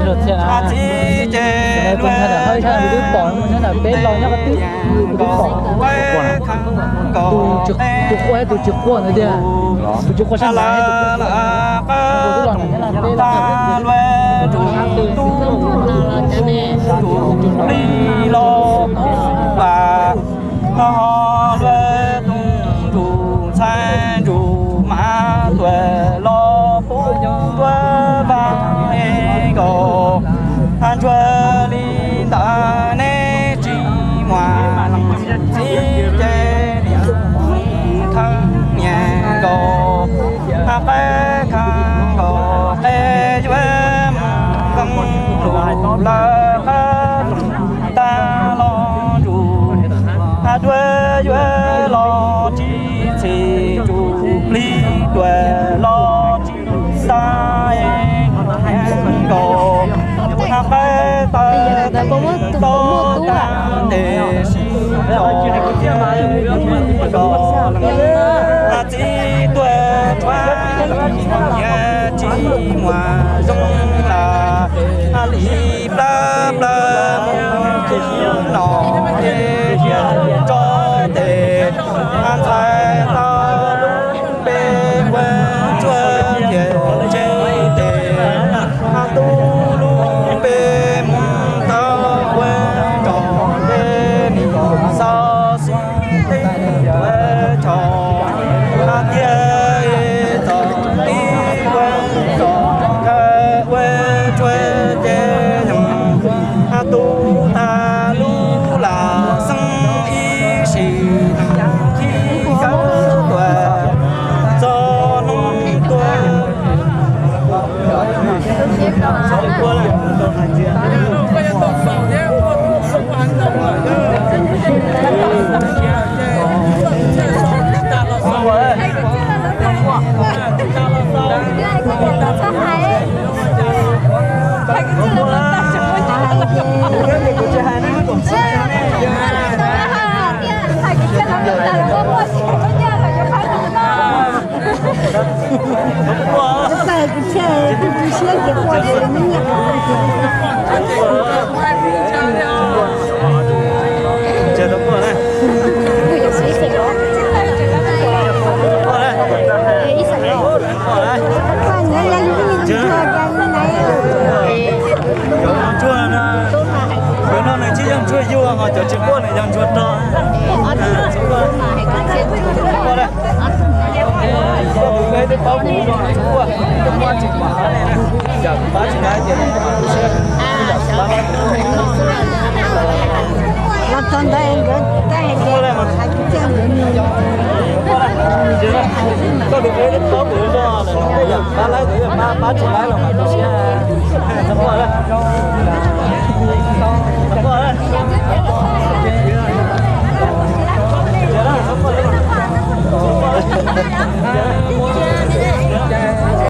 được xe nào này cũng thay là hơi thay bị bỏ nó là bé lo nhá cái tí bị bỏ tu trực qua nữa đi tu trực qua sang này tu tu lần này là bé lo và nó về tung tung san tung ma tuệ lo bố tuệ vang go han tuệ li ta ne chi ngoan chi chế thăng nhà go ha pe khang go te tuệ cầm lù la ta lo trụ ha tuệ tuệ lo chi chi trụ li tuệ lo chi sa en go ha pe ta to ta để si lo go ha chi tuệ toa nhà chi ngoa dung là ha li bla bla nó để cho để an thái ta lúc bê quên chúa thiệt trên để an tu lúc bê mong ta quên tròn để ni sao xin tình quên tròn an thiệt ta đi quên tròn quên chúa để an tu ta lu là sân y sĩ khi cao tuệ cho nông tuệ chua chua ngồi chỗ chua cua này đang chua to. Qua đây. Qua bữa nay tôi bao nhiêu rồi chua. Trong quan chỉnh quả này nè. Giờ bán chỉ cái gì này. Nó toàn đây cái hai cái chân nữa. Có được cái có bữa đó là bây giờ bán lấy thì bán chỉ lấy là mà tôi sẽ qua đây.